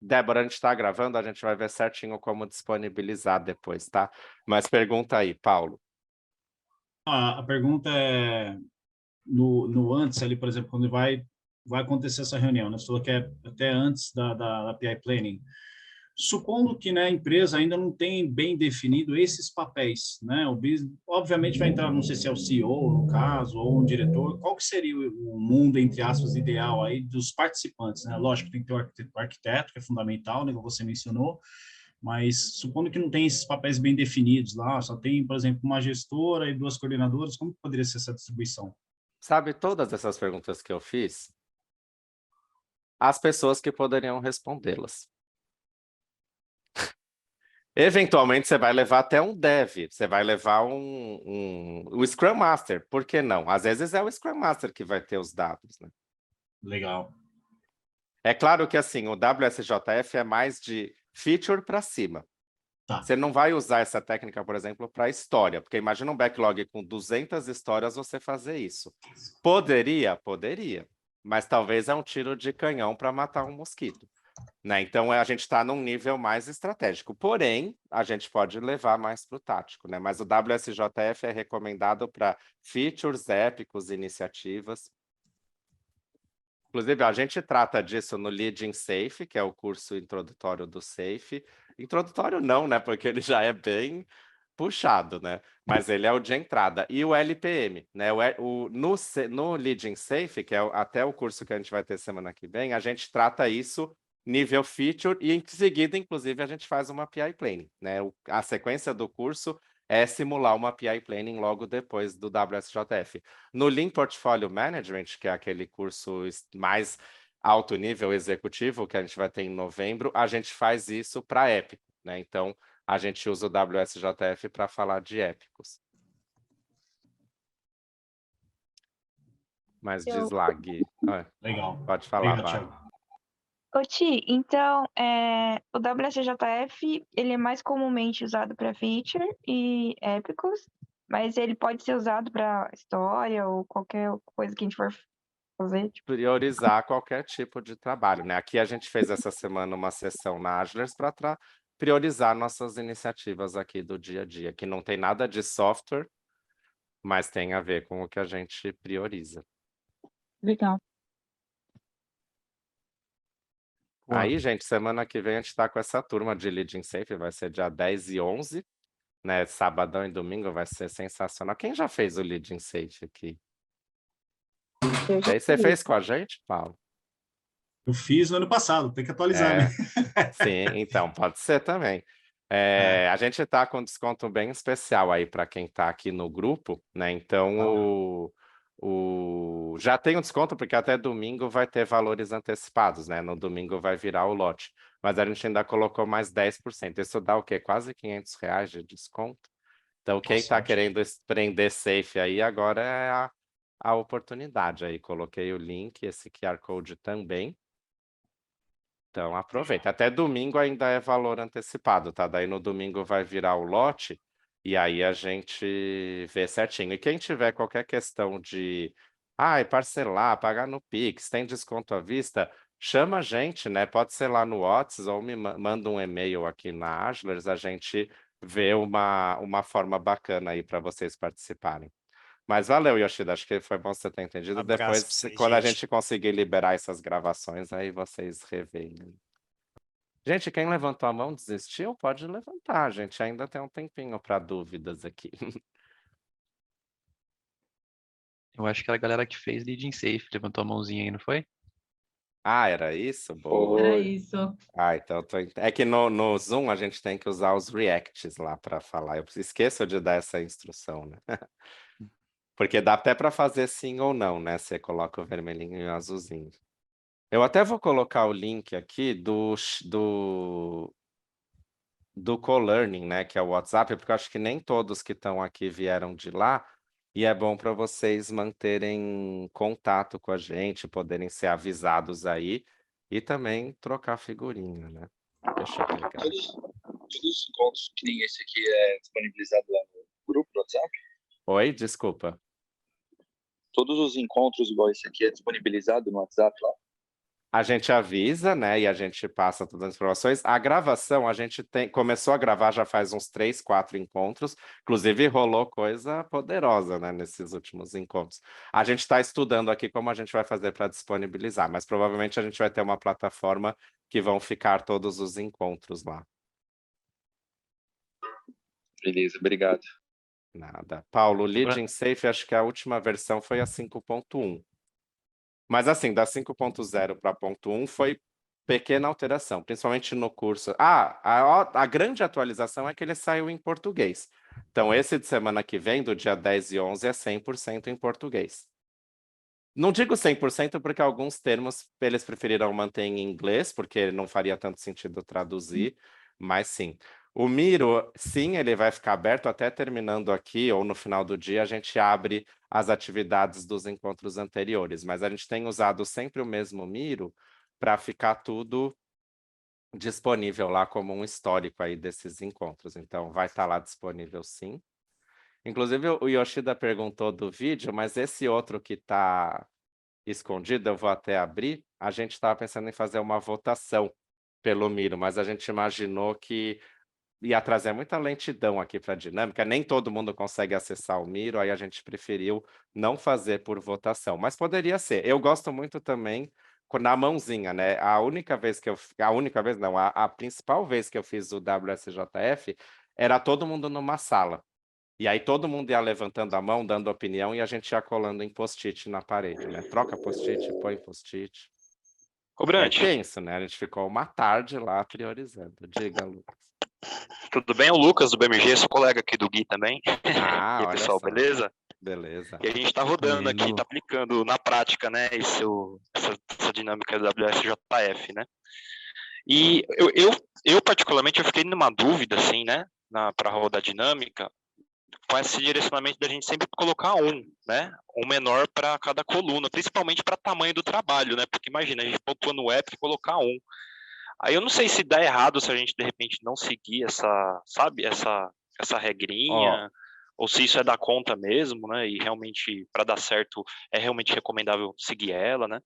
Débora, a gente está gravando, a gente vai ver certinho como disponibilizar depois, tá? Mas pergunta aí, Paulo. A pergunta é no antes ali, por exemplo, quando vai acontecer essa reunião, né? Você falou que é até antes da PI Planning. Supondo que, né, a empresa ainda não tem bem definido esses papéis, né? Obviamente vai entrar, não sei se é o CEO, no caso, ou um diretor. Qual que seria o mundo, entre aspas, ideal aí dos participantes, né? Lógico, tem que ter o arquiteto, que é fundamental, né, que você mencionou, mas supondo que não tem esses papéis bem definidos lá, só tem, por exemplo, uma gestora e 2 coordenadoras, como que poderia ser essa distribuição? Sabe todas essas perguntas que eu fiz? As pessoas que poderiam respondê-las. Eventualmente, você vai levar até um dev, você vai levar o Scrum Master, por que não? Às vezes é o Scrum Master que vai ter os dados, né? Legal. É claro que assim, o WSJF é mais de feature para cima. Tá. Você não vai usar essa técnica, por exemplo, para história, porque imagina um backlog com 200 histórias você fazer isso. Poderia? Poderia, mas talvez é um tiro de canhão para matar um mosquito. Né? Então, a gente está num nível mais estratégico. Porém, a gente pode levar mais para o tático. Né? Mas o WSJF é recomendado para features épicos, iniciativas. Inclusive, a gente trata disso no Leading Safe, que é o curso introdutório do Safe. Introdutório não, né? Porque ele já é bem puxado, né? Mas ele é o de entrada. E o LPM, né? No Leading Safe, que é até o curso que a gente vai ter semana que vem, a gente trata isso nível feature e em seguida, inclusive, a gente faz uma PI Planning, né? A sequência do curso é simular uma PI Planning logo depois do WSJF. No Lean Portfolio Management, que é aquele curso mais alto nível executivo que a gente vai ter em novembro, a gente faz isso para épico, né? Então, a gente usa o WSJF para falar de épicos. Mas diz lá, Gui. Legal. Pode falar, Obrigado, vai. Thiago. Ô, Ti, então, o WSJF, ele é mais comumente usado para feature e épicos, mas ele pode ser usado para história ou qualquer coisa que a gente for fazer. Tipo... Priorizar qualquer tipo de trabalho, né? Aqui a gente fez essa semana uma sessão na Agilers para priorizar nossas iniciativas aqui do dia a dia, que não tem nada de software, mas tem a ver com o que a gente prioriza. Legal. Aí, gente, semana que vem a gente está com essa turma de Leading Safe, vai ser dia 10 e 11, né? Sabadão e domingo vai ser sensacional. Quem já fez o Leading Safe aqui? Você fez com a gente, Paulo? Eu fiz no ano passado, tem que atualizar, né? Sim, então, pode ser também. A gente está com desconto bem especial aí para quem está aqui no grupo, né? Então, Já tem um desconto, porque até domingo vai ter valores antecipados, né? No domingo vai virar o lote. Mas a gente ainda colocou mais 10%. Isso dá o quê? Quase R$500 de desconto. Então, quem está querendo prender safe aí, agora é a oportunidade aí. Coloquei o link, esse QR Code também. Então, aproveita. Até domingo ainda é valor antecipado, tá? Daí no domingo vai virar o lote e aí a gente vê certinho. E quem tiver qualquer questão de parcelar, pagar no Pix, tem desconto à vista, chama a gente, né? Pode ser lá no WhatsApp ou me manda um e-mail aqui na Agilers, a gente vê uma forma bacana aí para vocês participarem. Mas valeu, Yoshida, acho que foi bom você ter entendido. Abraço pra Depois, vocês, quando a gente. gente conseguir liberar essas gravações, aí vocês reveem. Gente, quem levantou a mão desistiu? Pode levantar, gente. Ainda tem um tempinho para dúvidas aqui. Eu acho que a galera que fez Leading Safe levantou a mãozinha aí, não foi? Era isso? Boa. Era isso. Então é que no Zoom a gente tem que usar os reacts lá para falar. Eu esqueço de dar essa instrução, né? Porque dá até para fazer sim ou não, né? Você coloca o vermelhinho e o azulzinho. Eu até vou colocar o link aqui do co-learning, né? Que é o WhatsApp, porque eu acho que nem todos que estão aqui vieram de lá. E é bom para vocês manterem contato com a gente, poderem ser avisados aí e também trocar figurinha, né? Deixa eu pegar. Todos os encontros que nem esse aqui é disponibilizado lá no grupo do WhatsApp? Oi, desculpa. Todos os encontros igual esse aqui é disponibilizado no WhatsApp lá? A gente avisa, né? E a gente passa todas as informações. A gravação, a gente começou a gravar já faz uns 3, 4 encontros. Inclusive, rolou coisa poderosa, né? Nesses últimos encontros. A gente está estudando aqui como a gente vai fazer para disponibilizar, mas provavelmente a gente vai ter uma plataforma que vão ficar todos os encontros lá. Beleza, obrigado. Nada. Paulo, Leading Safe, acho que a última versão foi a 5.1. Mas assim, da 5.0 para 1.1 foi pequena alteração, principalmente no curso. A grande atualização é que ele saiu em português. Então, esse de semana que vem, do dia 10 e 11, é 100% em português. Não digo 100% porque alguns termos eles preferiram manter em inglês, porque não faria tanto sentido traduzir, mas sim. O Miro, sim, ele vai ficar aberto até terminando aqui, ou no final do dia, a gente abre as atividades dos encontros anteriores, mas a gente tem usado sempre o mesmo Miro para ficar tudo disponível lá como um histórico aí desses encontros. Então, vai estar lá disponível sim. Inclusive, o Yoshida perguntou do vídeo, mas esse outro que está escondido, eu vou até abrir, a gente estava pensando em fazer uma votação pelo Miro, mas a gente imaginou que ia trazer muita lentidão aqui para a dinâmica, nem todo mundo consegue acessar o Miro, aí a gente preferiu não fazer por votação, mas poderia ser. Eu gosto muito também na mãozinha, né? A única vez que a principal vez que eu fiz o WSJF era todo mundo numa sala. E aí todo mundo ia levantando a mão, dando opinião, e a gente ia colando em post-it na parede, né? Troca post-it, põe post-it. Brant. É tenso, né? A gente ficou uma tarde lá priorizando. Diga, Lucas. Tudo bem? O Lucas do BMG, sou colega aqui do Gui também. E aí, olha pessoal, só. beleza? Beleza. E a gente está rodando aqui, está aplicando na prática, né, essa dinâmica do WSJF, né? E eu particularmente, eu fiquei numa dúvida, assim, né, para rodar dinâmica, com esse direcionamento da gente sempre colocar né, um menor para cada coluna, principalmente para tamanho do trabalho, né? Porque imagina, a gente pontua no app e colocar Aí eu não sei se dá errado se a gente, de repente, não seguir essa regrinha, ou se isso é da conta mesmo, né? E realmente, para dar certo, é realmente recomendável seguir ela, né?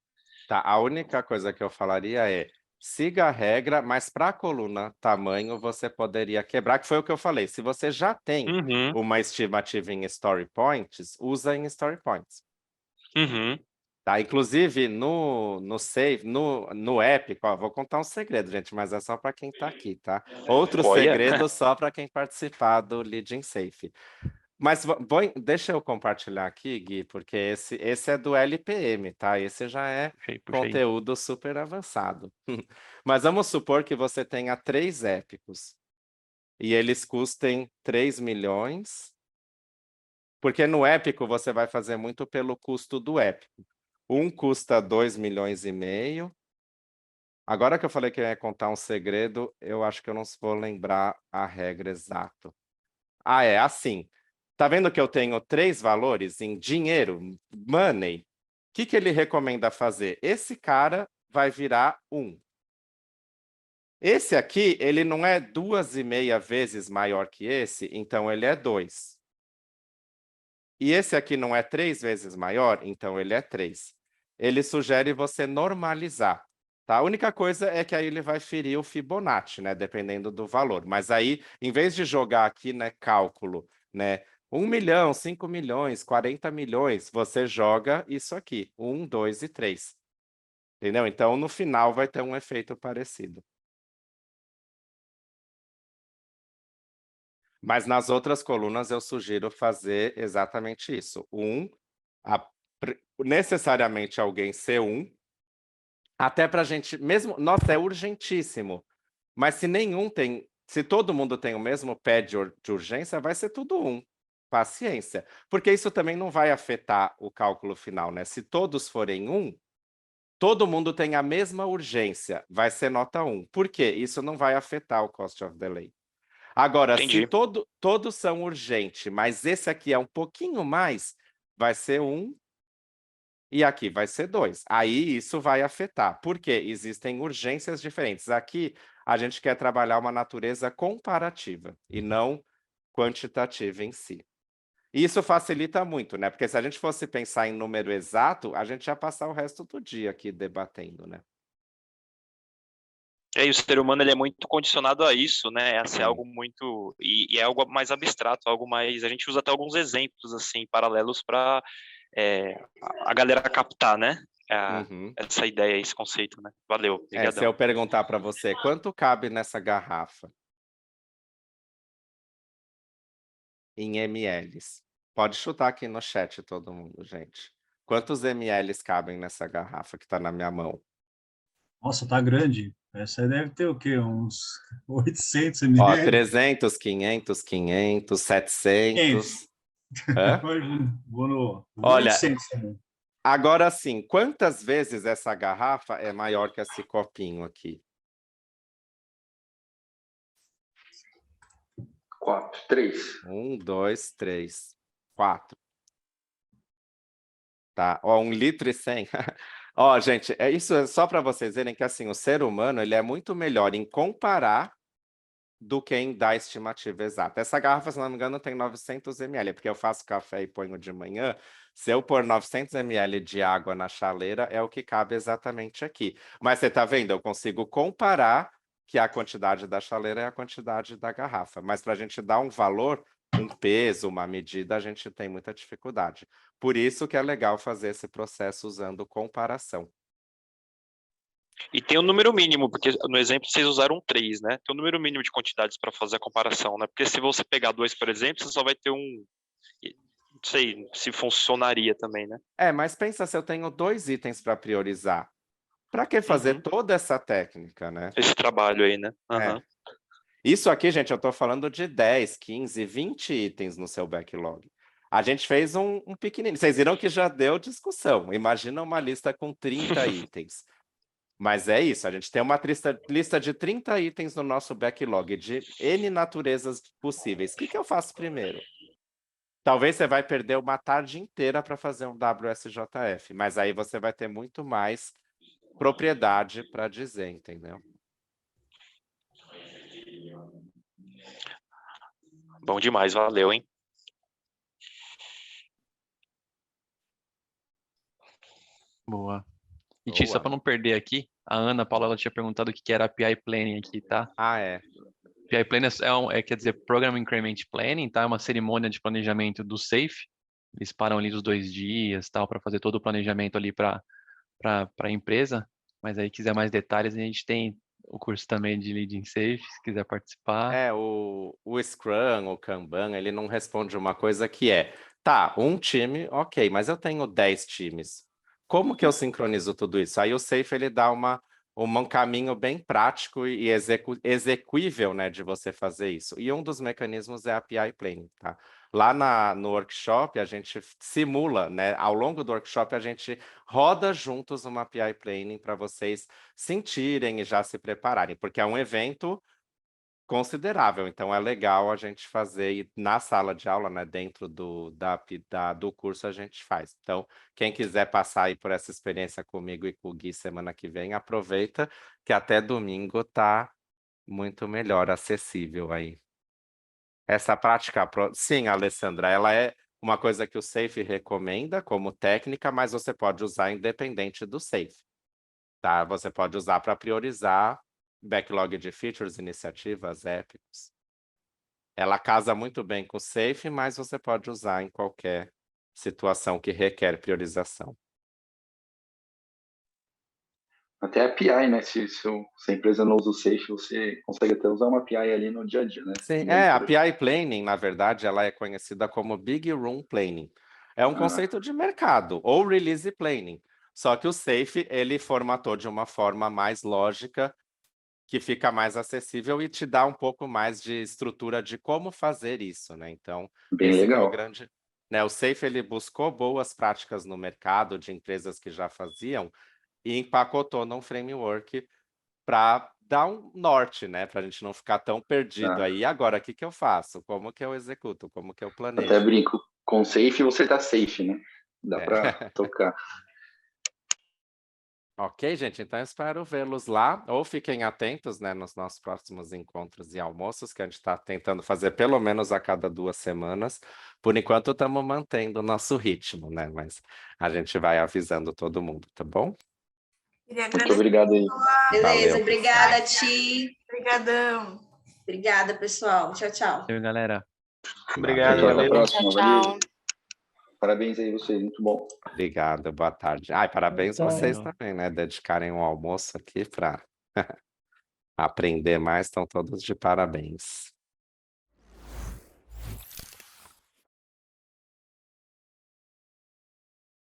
Tá, a única coisa que eu falaria é, siga a regra, mas para a coluna tamanho, você poderia quebrar, que foi o que eu falei. Se você já tem uma estimativa em Story Points, usa em Story Points. Tá, inclusive no Save, no app, vou contar um segredo, gente, mas é só para quem está aqui, tá? Outro segredo só para quem participar do Leading Safe. Mas deixa eu compartilhar aqui, Gui, porque esse é do LPM, tá? Esse já é conteúdo super avançado. Mas vamos supor que você tenha 3 épicos e eles custem 3 milhões Porque no épico você vai fazer muito pelo custo do épico. Um custa 2,5 milhões. Agora que eu falei que eu ia contar um segredo, eu acho que eu não vou lembrar a regra exata. Ah, é assim. Tá vendo que eu tenho 3 valores em dinheiro, money? O que ele recomenda fazer? Esse cara vai virar 1. Esse aqui, ele não é 2,5 vezes maior que esse, então ele é 2. E esse aqui não é 3 vezes maior, então ele é 3. Ele sugere você normalizar. Tá? A única coisa é que aí ele vai ferir o Fibonacci, né? Dependendo do valor. Mas aí, em vez de jogar aqui, né, cálculo, né? 1 milhão, 5 milhões, 40 milhões, você joga isso aqui, 1, 2 e 3. Entendeu? Então, no final, vai ter um efeito parecido. Mas nas outras colunas eu sugiro fazer exatamente isso. Necessariamente alguém ser 1, até para a gente, mesmo, nossa, é urgentíssimo. Mas se todo mundo tem o mesmo pé de urgência, vai ser tudo 1. Paciência. Porque isso também não vai afetar o cálculo final, né? Se todos forem 1, todo mundo tem a mesma urgência, vai ser nota 1. Por quê? Isso não vai afetar o cost of delay. Agora, Entendi. se todos são urgentes, mas esse aqui é um pouquinho mais, vai ser 1 e aqui vai ser 2. Aí isso vai afetar. Por quê? Existem urgências diferentes. Aqui a gente quer trabalhar uma natureza comparativa e não quantitativa em si. E isso facilita muito, né? Porque se a gente fosse pensar em número exato, a gente ia passar o resto do dia aqui debatendo, né? E o ser humano ele é muito condicionado a isso, né? A ser Sim. algo muito e é algo mais abstrato, algo mais. A gente usa até alguns exemplos assim paralelos para a galera captar, né? Essa ideia, esse conceito, né? Valeu, Se obrigadão. eu perguntar para você, quanto cabe nessa garrafa? Em mls. Pode chutar aqui no chat todo mundo, gente. Quantos mls cabem nessa garrafa que está na minha mão? Nossa, tá grande. Essa aí deve ter o quê? Uns 800 Ó, ml? 300, 500, 500, 700. Hã? Vou no Olha, 800 também. agora sim, quantas vezes essa garrafa é maior que esse copinho aqui? 4, 3. 1, 2, 3, 4. Tá, ó, 1 litro e 100. Ó, gente, isso é só para vocês verem que assim, o ser humano ele é muito melhor em comparar do que em dar estimativa exata. Essa garrafa, se não me engano, tem 900 ml, porque eu faço café e ponho de manhã. Se eu pôr 900 ml de água na chaleira, é o que cabe exatamente aqui. Mas você está vendo, eu consigo comparar que a quantidade da chaleira é a quantidade da garrafa. Mas para a gente dar um valor, um peso, uma medida, a gente tem muita dificuldade. Por isso que é legal fazer esse processo usando comparação. E tem um número mínimo, porque no exemplo vocês usaram 3, né? Tem um número mínimo de quantidades para fazer a comparação, né? Porque se você pegar 2, por exemplo, você só vai ter um. Não sei se funcionaria também, né? Mas pensa se eu tenho 2 itens para priorizar. Para que fazer toda essa técnica, né? Esse trabalho aí, né? Isso aqui, gente, eu estou falando de 10, 15, 20 itens no seu backlog. A gente fez um pequenininho. Vocês viram que já deu discussão. Imagina uma lista com 30 itens. Mas é isso, a gente tem uma lista de 30 itens no nosso backlog, de N naturezas possíveis. O que eu faço primeiro? Talvez você vai perder uma tarde inteira para fazer um WSJF, mas aí você vai ter muito mais propriedade para dizer, entendeu? Bom demais, valeu, hein? Boa. E Ti, só para não perder aqui, a Ana Paula ela tinha perguntado o que era PI Planning aqui, tá? Ah, é. PI Planning quer dizer Program Increment Planning, tá? É uma cerimônia de planejamento do SAFe. Eles param ali os 2 dias, tal, para fazer todo o planejamento ali para a empresa. Mas aí, quiser mais detalhes, a gente tem o curso também de Leading Safe, se quiser participar. O Scrum, o Kanban, ele não responde uma coisa que é, tá, um time, ok, mas eu tenho 10 times. Como que eu sincronizo tudo isso? Aí o Safe, ele dá um caminho bem prático e execuível, né, de você fazer isso. E um dos mecanismos é a PI Planning, tá? no workshop, a gente simula, né? Ao longo do workshop, a gente roda juntos uma PI Planning para vocês sentirem e já se prepararem, porque é um evento considerável, então é legal a gente fazer e na sala de aula, né, dentro do curso a gente faz. Então, quem quiser passar aí por essa experiência comigo e com o Gui semana que vem, aproveita que até domingo tá muito melhor, acessível aí. Essa prática, sim, Alessandra, ela é uma coisa que o SAFe recomenda como técnica, mas você pode usar independente do SAFe, tá? Você pode usar para priorizar backlog de features, iniciativas, épicos. Ela casa muito bem com o SAFe, mas você pode usar em qualquer situação que requer priorização. Até a API, né? Se a empresa não usa o SAFe, você consegue até usar uma API ali no dia a dia, né? Sim, a PI Planning, na verdade, ela é conhecida como Big Room Planning. É um conceito de mercado, ou Release Planning. Só que o SAFe, ele formatou de uma forma mais lógica, que fica mais acessível e te dá um pouco mais de estrutura de como fazer isso, né? Então, Bem esse legal. que é o grande... Né, o SAFe, ele buscou boas práticas no mercado de empresas que já faziam e empacotou num framework para dar um norte, né? Para a gente não ficar tão perdido aí. E agora, o que eu faço? Como que eu executo? Como que eu planejo? Até brinco, com o SAFe você tá safe, né? Dá para tocar. Ok, gente, então eu espero vê-los lá, ou fiquem atentos, né, nos nossos próximos encontros e almoços, que a gente está tentando fazer pelo menos a cada 2 semanas. Por enquanto, estamos mantendo o nosso ritmo, né? Mas a gente vai avisando todo mundo, tá bom? Muito obrigado aí. Beleza, Valeu. obrigada, Ti. Obrigadão. Obrigada, pessoal. Tchau, tchau. Valeu, galera. Obrigado, Até a valeu. próxima. Tchau, Valeu. tchau. Parabéns aí vocês, muito bom. Obrigado, boa tarde. Ai, parabéns Tchau. vocês Valeu. também, né? Dedicarem um almoço aqui para aprender mais, estão todos de parabéns.